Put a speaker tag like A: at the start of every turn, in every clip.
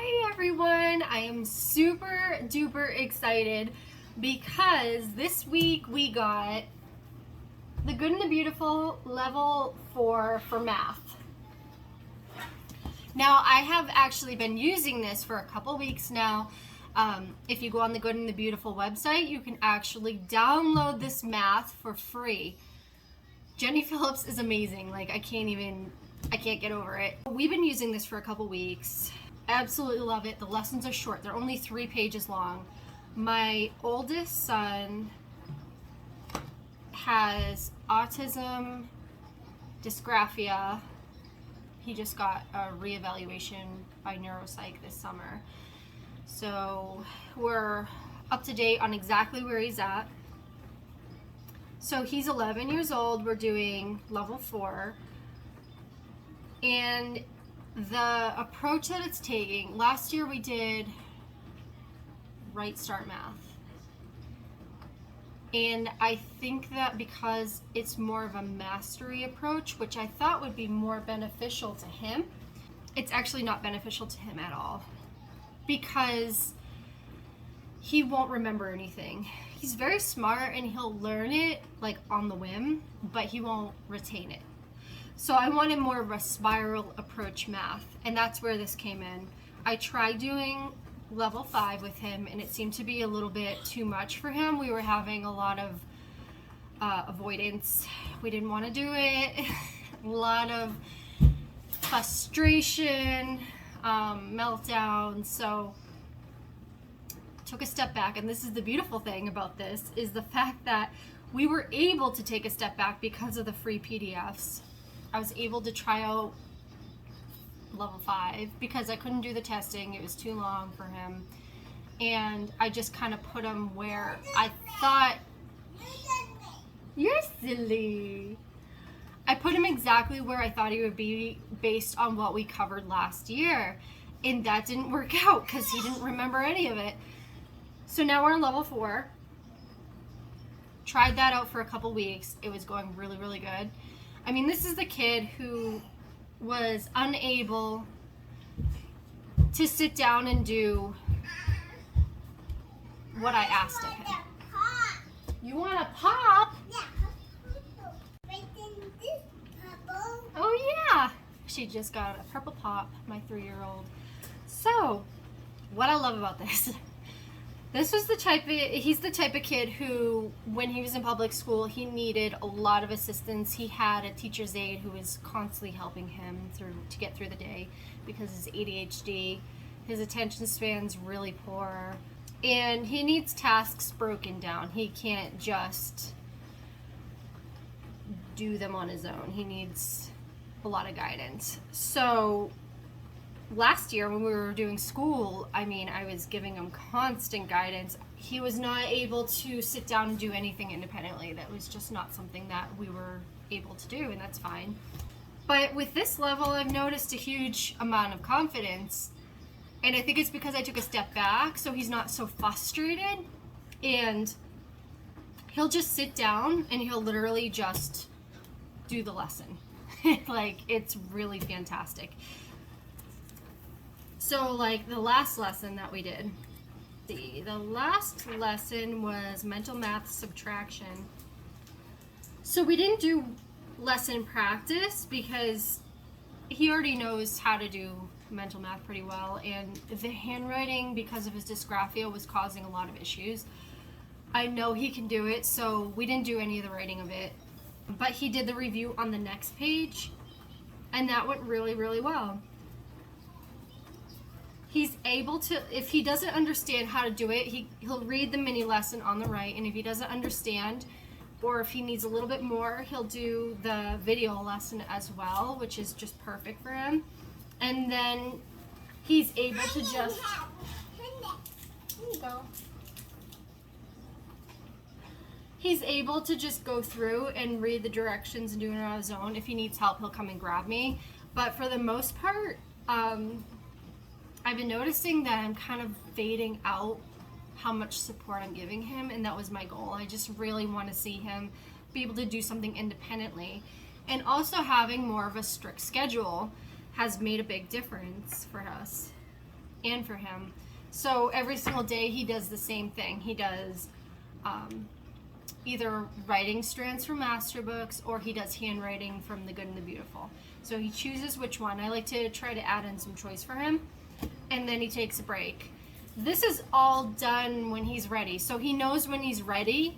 A: Hi everyone! I am super duper excited because this week we got the Good and the Beautiful level 4 for math. Now I have actually been using this for a couple weeks now. If you go on the Good and the Beautiful website, you can actually download this math for free. Jenny Phillips is amazing. Like I can't get over it. We've been using this for a couple weeks. I absolutely love it. The lessons are short. They're only 3 pages long. My oldest son has autism, dysgraphia. He just got a reevaluation by neuropsych this summer. So we're up to date on exactly where he's at. So he's 11 years old. We're doing level 4. And the approach that it's taking, last year we did Right Start Math. And I think that because it's more of a mastery approach, which I thought would be more beneficial to him, it's actually not beneficial to him at all. Because he won't remember anything. He's very smart and he'll learn it like on the whim, but he won't retain it. So I wanted more of a spiral approach math, and that's where this came in. I tried doing level 5 with him, and it seemed to be a little bit too much for him. We were having a lot of avoidance. We didn't want to do it. A lot of frustration, meltdown. So took a step back, and this is the beautiful thing about this, is the fact that we were able to take a step back because of the free PDFs. I was able to try out level 5 because I couldn't do the testing. It was too long for him. And I just kind of put him where I thought, you're silly. I put him exactly where I thought he would be based on what we covered last year. And that didn't work out because he didn't remember any of it. So now we're on level 4. Tried that out for a couple weeks. It was going really, really good. I mean, this is the kid who was unable to sit down and do what I asked of him. You want a pop? Oh yeah! She just got a purple pop, my 3-year-old. So, what I love about this, this was he's the type of kid who, when he was in public school, he needed a lot of assistance. He had a teacher's aide who was constantly helping him to get through the day because his ADHD, his attention span's really poor, and he needs tasks broken down. He can't just do them on his own. He needs a lot of guidance. So last year when we were doing school, I mean, I was giving him constant guidance. He was not able to sit down and do anything independently. That was just not something that we were able to do, and that's fine. But with this level, I've noticed a huge amount of confidence, and I think it's because I took a step back, so he's not so frustrated, and he'll just sit down and he'll literally just do the lesson. Like, it's really fantastic. So like the last lesson that we did, the last lesson was mental math subtraction. So we didn't do lesson practice because he already knows how to do mental math pretty well, and the handwriting, because of his dysgraphia, was causing a lot of issues. I know he can do it, so we didn't do any of the writing of it. But he did the review on the next page, and that went really, really well. He's able to, if he doesn't understand how to do it, he'll read the mini lesson on the right, and if he doesn't understand, or if he needs a little bit more, he'll do the video lesson as well, which is just perfect for him. And then he's able to just, there you go. He's able to just go through and read the directions and do it on his own. If he needs help, he'll come and grab me. But for the most part, I've been noticing that I'm kind of fading out how much support I'm giving him, and that was my goal. I just really want to see him be able to do something independently. And also having more of a strict schedule has made a big difference for us. and for him. So every single day he does the same thing. He does either writing strands from master books, or he does handwriting from The Good and the Beautiful. So he chooses which one. I like to try to add in some choice for him, and then he takes a break. This is all done when he's ready. So he knows when he's ready,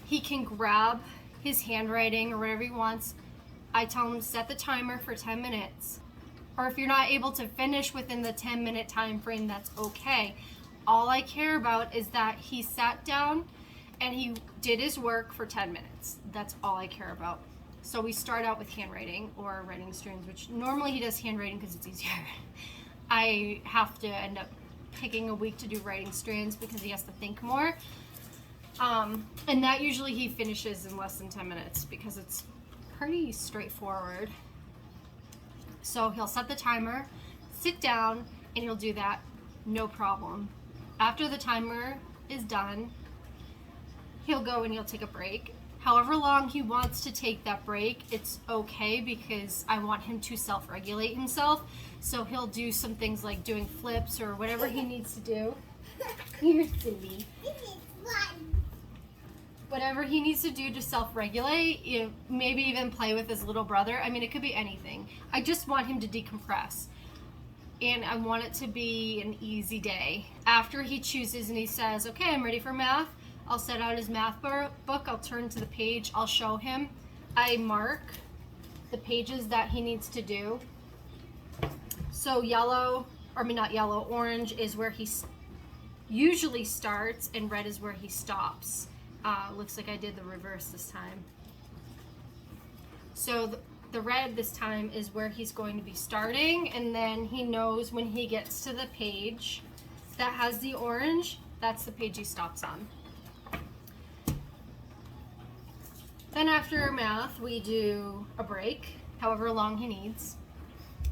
A: he can grab his handwriting or whatever he wants. I tell him to set the timer for 10 minutes. Or if you're not able to finish within the 10-minute time frame, that's okay. All I care about is that he sat down and he did his work for 10 minutes. That's all I care about. So we start out with handwriting or writing strands, which normally he does handwriting because it's easier. I have to end up picking a week to do writing strands because he has to think more. And that usually he finishes in less than 10 minutes because it's pretty straightforward. So he'll set the timer, sit down, and he'll do that, no problem. After the timer is done, he'll go and he'll take a break. However long he wants to take that break, it's okay because I want him to self-regulate himself. So he'll do some things like doing flips or whatever he needs to do. You're silly. Whatever he needs to do to self-regulate, maybe even play with his little brother. I mean, it could be anything. I just want him to decompress. And I want it to be an easy day. After he chooses and he says, okay, I'm ready for math, I'll set out his math book, I'll turn to the page, I'll show him. I mark the pages that he needs to do. So orange is where he usually starts, and red is where he stops. Looks like I did the reverse this time. So the red this time is where he's going to be starting, and then he knows when he gets to the page that has the orange, that's the page he stops on. Then after math, we do a break, however long he needs.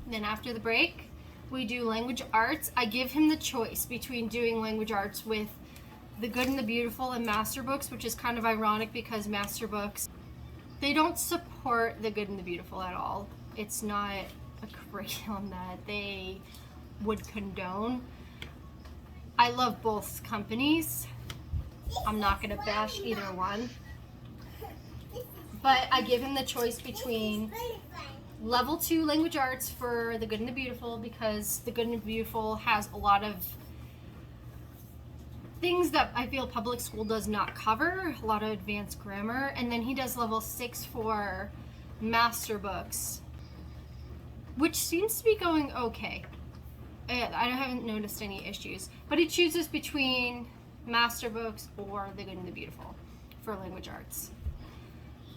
A: Then after the break, we do language arts. I give him the choice between doing language arts with The Good and the Beautiful and master books, which is kind of ironic because master books, they don't support The Good and the Beautiful at all. It's not a curriculum that they would condone. I love both companies. I'm not going to bash either one. But I give him the choice between level 2 language arts for The Good and the Beautiful, because The Good and the Beautiful has a lot of things that I feel public school does not cover, a lot of advanced grammar. And then he does level 6 for master books, which seems to be going okay. I haven't noticed any issues, but he chooses between master books or The Good and the Beautiful for language arts.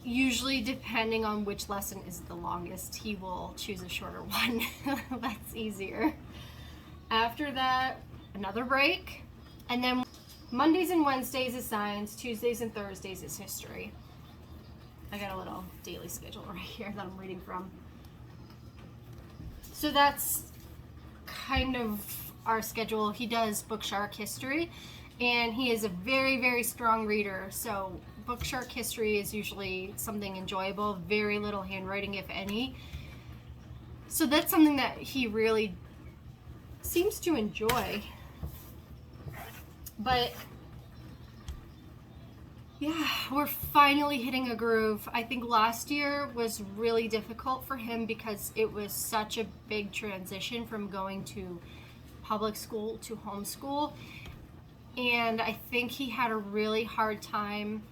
A: Usually, depending on which lesson is the longest, he will choose a shorter one. That's easier. After that, another break, and then Mondays and Wednesdays is science, Tuesdays and Thursdays is history. I got a little daily schedule right here that I'm reading from. So that's kind of our schedule. He does Book Shark history, and he is a very, very strong reader. So Book Shark history is usually something enjoyable, very little handwriting, if any. So that's something that he really seems to enjoy. But yeah, we're finally hitting a groove. I think last year was really difficult for him because it was such a big transition from going to public school to homeschool. And I think he had a really hard time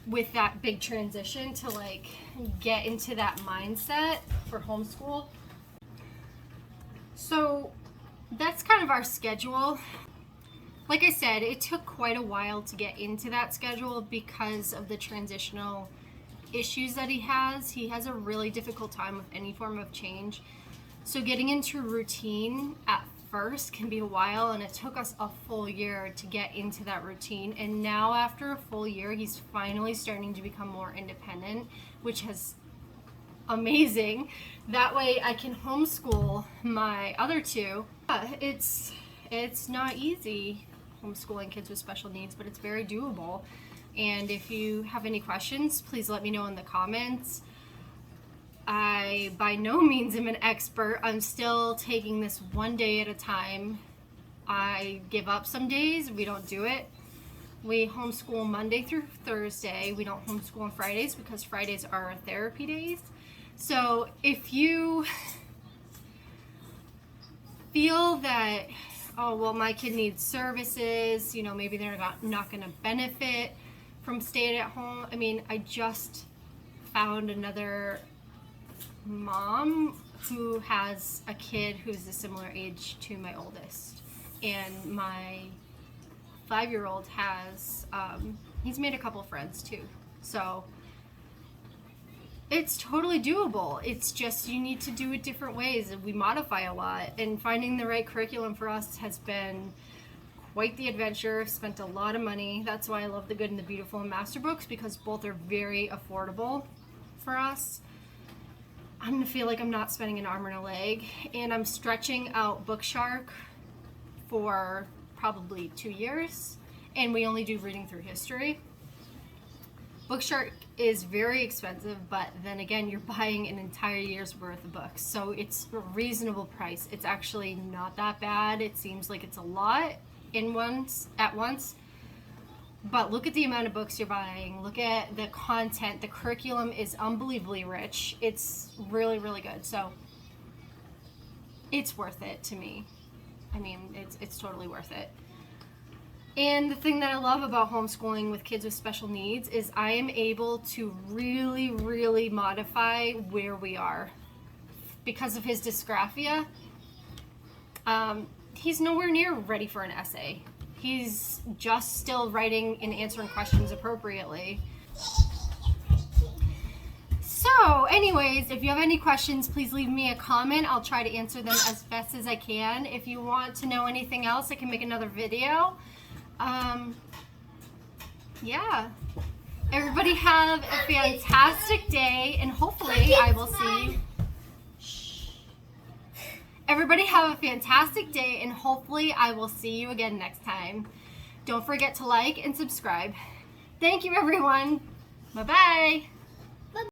A: with that big transition to like get into that mindset for homeschool. So that's kind of our schedule. Like I said, it took quite a while to get into that schedule because of the transitional issues that he has. He has a really difficult time with any form of change. So getting into routine at first can be a while, and it took us a full year to get into that routine. And now after a full year, he's finally starting to become more independent, which is amazing. That way I can homeschool my other two. It's not easy homeschooling kids with special needs, but it's very doable. And if you have any questions, please let me know in the comments. I by no means am an expert. I'm still taking this one day at a time. I give up some days. We don't do it. We homeschool Monday through Thursday. We don't homeschool on Fridays because Fridays are our therapy days. So if you feel that, oh, well, my kid needs services, you know, maybe they're not going to benefit from staying at home. I mean, I just found another mom who has a kid who's a similar age to my oldest. And my 5-year-old has, he's made a couple friends too. So it's totally doable. It's just you need to do it different ways, and we modify a lot. And finding the right curriculum for us has been quite the adventure. I've spent a lot of money. That's why I love The Good and the Beautiful and Master Books, because both are very affordable for us. I'm gonna feel like I'm not spending an arm and a leg, and I'm stretching out Bookshark for probably 2 years, and we only do reading through history. Bookshark is very expensive, but then again, you're buying an entire year's worth of books, so it's a reasonable price. It's actually not that bad. It seems like it's a lot at once, but look at the amount of books you're buying. Look at the content. The curriculum is unbelievably rich. It's really, really good. So it's worth it to me. I mean, it's totally worth it. And the thing that I love about homeschooling with kids with special needs is I am able to really, really modify where we are. Because of his dysgraphia, he's nowhere near ready for an essay. He's just still writing and answering questions appropriately. So anyways, if you have any questions, please leave me a comment. I'll try to answer them as best as I can. If you want to know anything else, I can make another video. Yeah. Everybody have a fantastic day, and hopefully I will see you. Everybody have a fantastic day, and hopefully I will see you again next time. Don't forget to like and subscribe. Thank you, everyone. Bye-bye.